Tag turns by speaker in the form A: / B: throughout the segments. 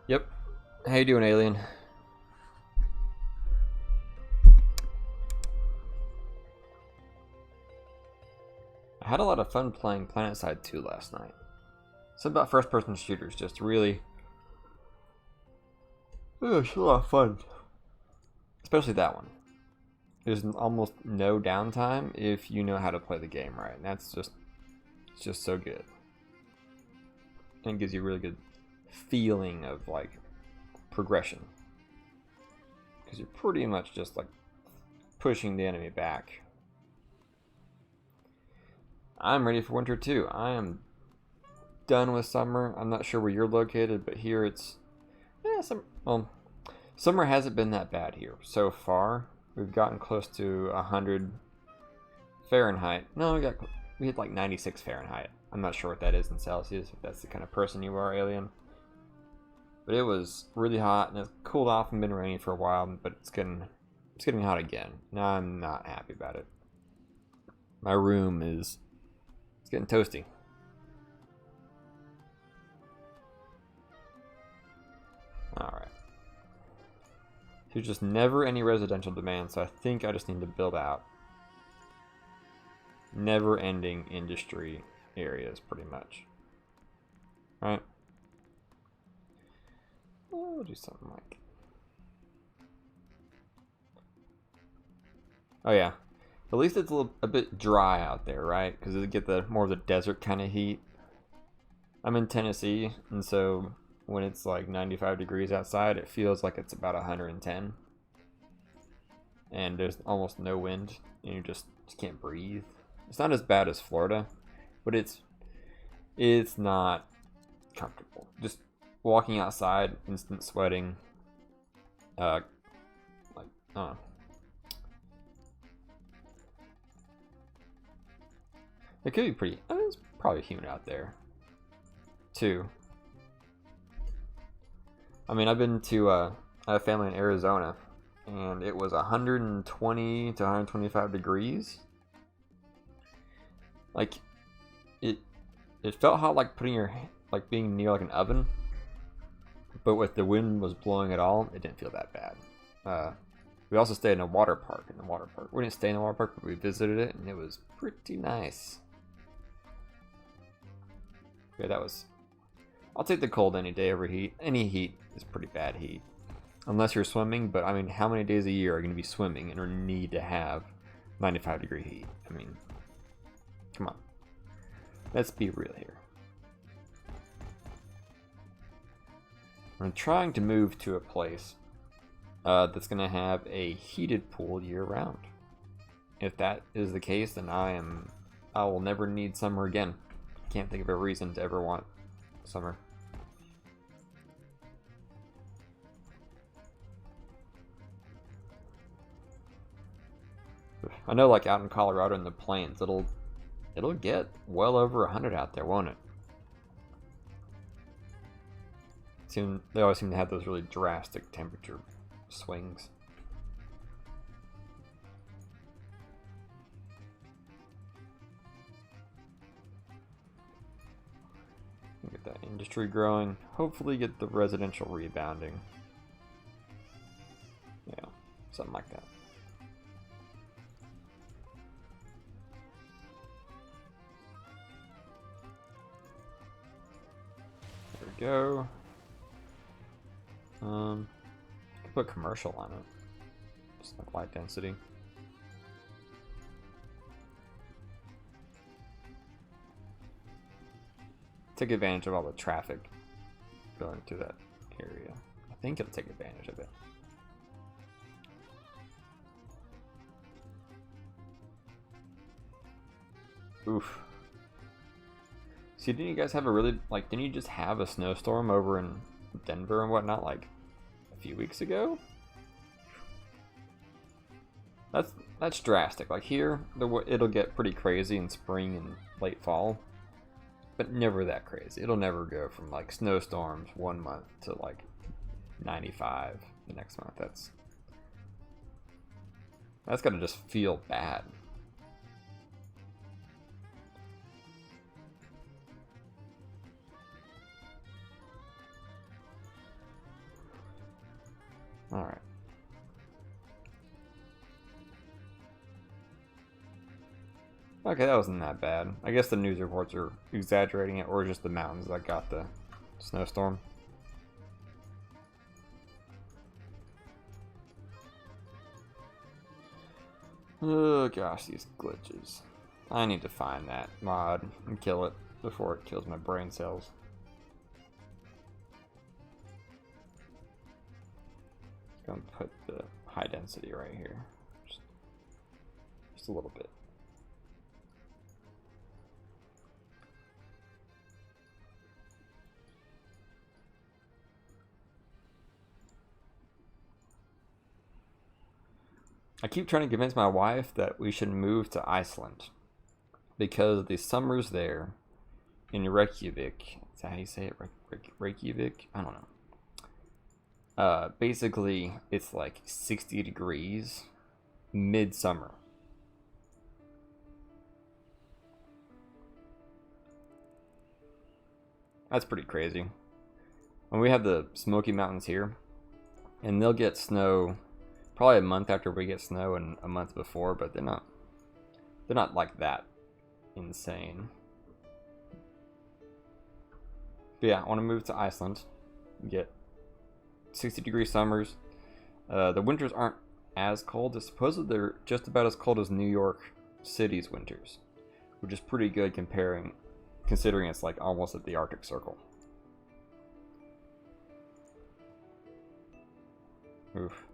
A: Yep. How you doing, alien? I had a lot of fun playing PlanetSide 2 last night. Something about first-person shooters just really... it's a lot of fun. Especially that one. There's almost no downtime if you know how to play the game right. And that's just... it's just so good. And it gives you a really good feeling of, like, progression. Because you're pretty much just, like, pushing the enemy back. I'm ready for winter too. I am done with summer. I'm not sure where you're located, but here it's summer hasn't been that bad here so far. We've gotten close to 100 Fahrenheit. No, we hit like 96 Fahrenheit. I'm not sure what that is in Celsius, if that's the kind of person you are, alien. But it was really hot and it's cooled off and been raining for a while, but it's getting hot again. Now I'm not happy about it. My room is getting toasty. Alright. There's just never any residential demand, so I think I just need to build out never-ending industry areas, pretty much. Right? We'll do something like... oh yeah. At least it's a bit dry out there, right? Because it get the more of the desert kind of heat. I'm in Tennessee, and so when it's like 95 degrees outside, it feels like it's about 110. And there's almost no wind, and you just can't breathe. It's not as bad as Florida, but it's not comfortable. Just walking outside, instant sweating. Like, I don't know. It could be pretty. I mean, it's probably humid out there, too. I mean, I've been to I have family in Arizona, and it was 120 to 125 degrees. Like, it felt hot, like being near like an oven. But with the wind was blowing at all, it didn't feel that bad. We also stayed in a water park. We didn't stay in the water park, but we visited it, and it was pretty nice. Yeah, that was... I'll take the cold any day over heat. Any heat is pretty bad heat. Unless you're swimming, but I mean, how many days a year are you going to be swimming and or need to have 95-degree heat? I mean, come on. Let's be real here. I'm trying to move to a place that's going to have a heated pool year-round. If that is the case, then I will never need summer again. Can't think of a reason to ever want summer. I know, like out in Colorado in the plains, it'll get well over 100 out there, won't it? They always seem to have those really drastic temperature swings. Get that industry growing. Hopefully get the residential rebounding. Yeah, something like that. There we go. Could put commercial on it. Just like light density. Take advantage of all the traffic going to that area. I think it'll take advantage of it. Oof. See, didn't you guys have a really, like, didn't you just have a snowstorm over in Denver and whatnot, like, a few weeks ago? That's drastic. Like, here, it'll get pretty crazy in spring and late fall. But never that crazy. It'll never go from like snowstorms one month to like 95 the next month. That's gotta just feel bad. Alright. Okay, that wasn't that bad. I guess the news reports are exaggerating it, or just the mountains that got the snowstorm. Oh gosh, these glitches. I need to find that mod and kill it before it kills my brain cells. Gonna put the high density right here. Just a little bit. I keep trying to convince my wife that we should move to Iceland because the summers there in Reykjavik, is that how you say it? Reykjavik? I don't know. Basically, it's like 60 degrees midsummer. That's pretty crazy. When we have the Smoky Mountains here, and they'll get snow probably a month after we get snow and a month before, but they're not like that insane. But yeah, I want to move to Iceland, get 60-degree summers. The winters aren't as cold. Supposedly they're just about as cold as New York City's winters, which is pretty good considering it's like almost at the Arctic Circle. Oof.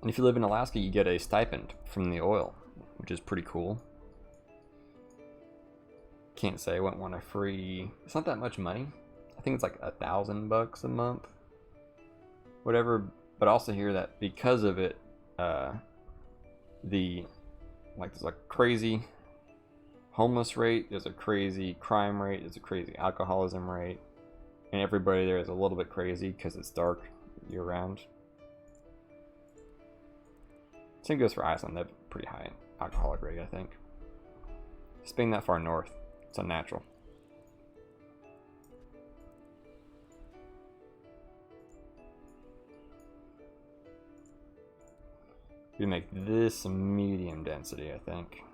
A: And if you live in Alaska, you get a stipend from the oil, which is pretty cool. Can't say I wouldn't want a free... It's not that much money. I think it's like $1,000 a month. Whatever. But I also hear that because of it, there's a crazy homeless rate, there's a crazy crime rate, there's a crazy alcoholism rate. And everybody there is a little bit crazy because it's dark year round. Same goes for Iceland. They have a pretty high alcoholic rate, I think. Just being that far north, it's unnatural. We make this medium density, I think.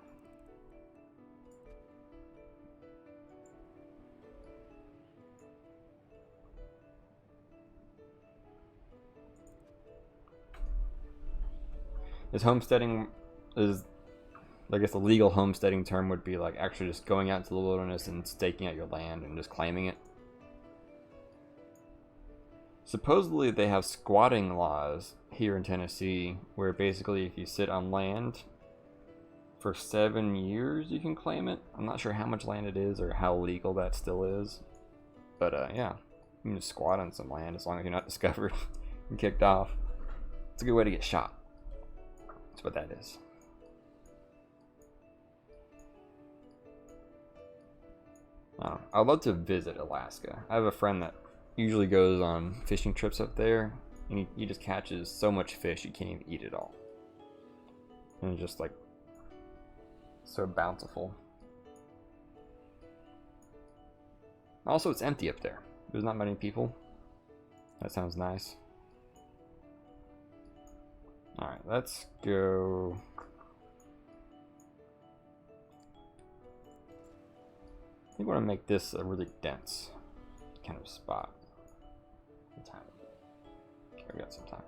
A: Is homesteading is, I guess the legal homesteading term would be like actually just going out into the wilderness and staking out your land and just claiming it. Supposedly they have squatting laws here in Tennessee where basically if you sit on land for 7 years you can claim it. I'm not sure how much land it is or how legal that still is. But yeah, you can just squat on some land as long as you're not discovered and kicked off. It's a good way to get shot. That's what that is. I'd love to visit Alaska. I have a friend that usually goes on fishing trips up there, and he just catches so much fish you can't even eat it all. And it's just like so bountiful. Also, it's empty up there. There's not many people. That sounds nice. Alright, let's go. I think I want to make this a really dense kind of spot. What time is it? Okay, we got some time.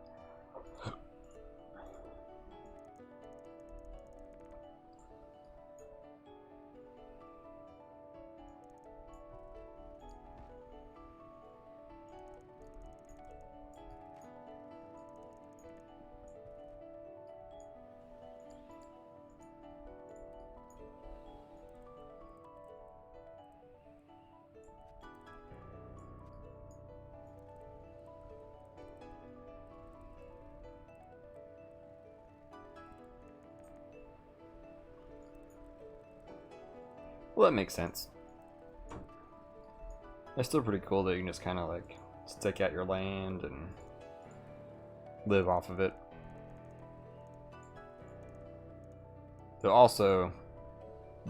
A: Well, that makes sense. It's still pretty cool that you can just kind of like stick out your land and live off of it. There are also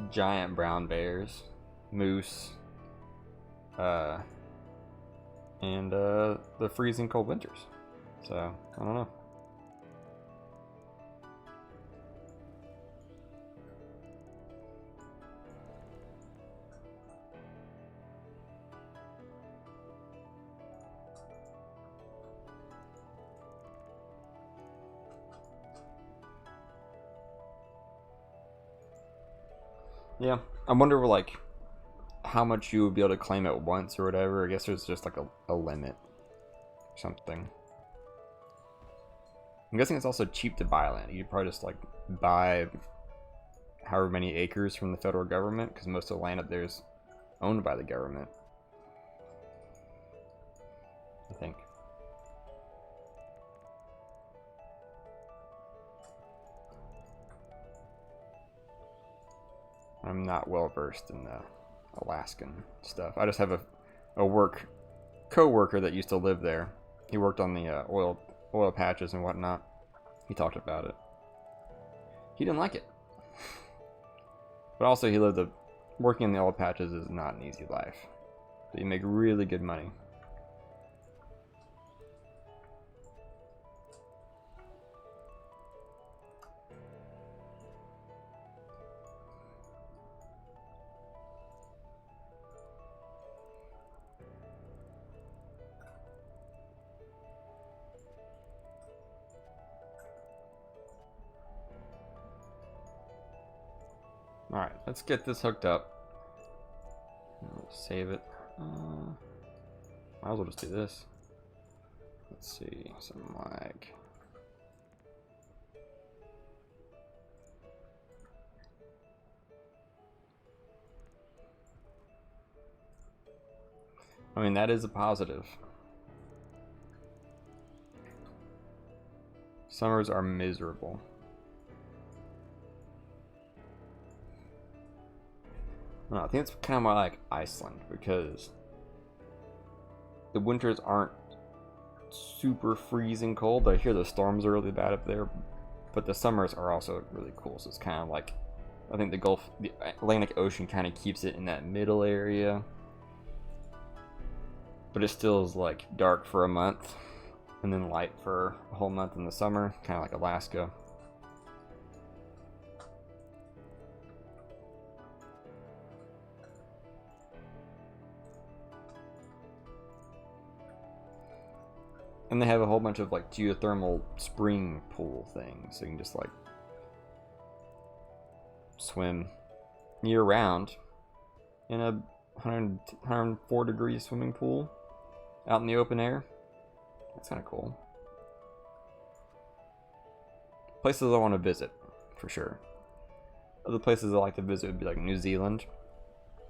A: giant brown bears, moose, and the freezing cold winters. So, I don't know. Yeah, I wonder like how much you would be able to claim at once or whatever. I guess there's just like a limit or something. I'm guessing it's also cheap to buy land. You'd probably just like buy however many acres from the federal government, because most of the land up there is owned by the government, I think. I'm not well versed in the Alaskan stuff. I just have a co-worker that used to live there. He worked on the oil patches and whatnot. He talked about it. He didn't like it, but also he lived working in the oil patches is not an easy life. But you make really good money. Alright, let's get this hooked up. We'll save it. Might as well just do this. Let's see, something like... I mean, that is a positive. Summers are miserable. No, I think it's kind of more like Iceland, because the winters aren't super freezing cold. I hear the storms are really bad up there, but the summers are also really cool. So it's kind of like, I think the Atlantic Ocean kind of keeps it in that middle area, but it still is like dark for a month and then light for a whole month in the summer, kind of like Alaska. And they have a whole bunch of like geothermal spring pool things, so you can just like swim year round in a 104 degree swimming pool out in the open air. That's kind of cool. Places I want to visit, for sure. Other places I like to visit would be like New Zealand,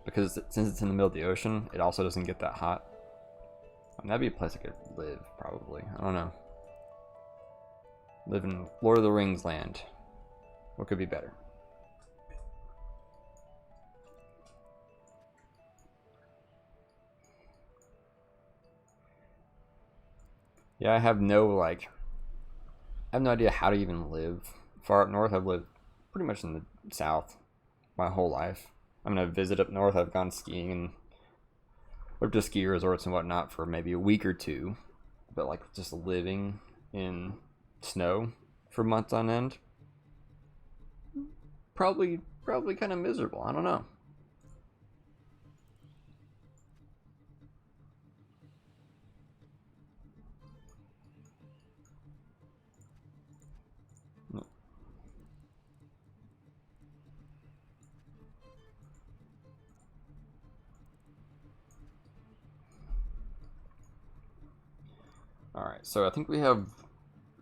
A: because since it's in the middle of the ocean, it also doesn't get that hot. I mean, that'd be a place I could live, probably. I don't know. Live in Lord of the Rings land. What could be better? Yeah, I have no idea how to even live far up north. I've lived pretty much in the south my whole life. I mean, I've visited up north. I've gone skiing and looked to ski resorts and whatnot for maybe a week or two, but like just living in snow for months on end, probably kind of miserable. I don't know. Alright, so I think we have...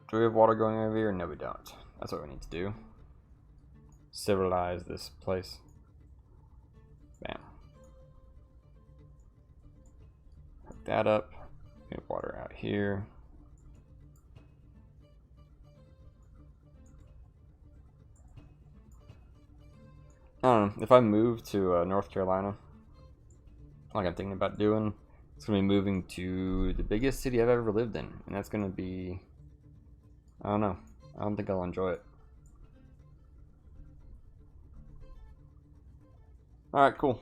A: Do we have water going over here? No, we don't. That's what we need to do. Civilize this place. Bam. Hook that up. Get water out here. I don't know. If I move to North Carolina, like I'm thinking about doing, it's going to be moving to the biggest city I've ever lived in. And that's going to be... I don't know. I don't think I'll enjoy it. All right, cool.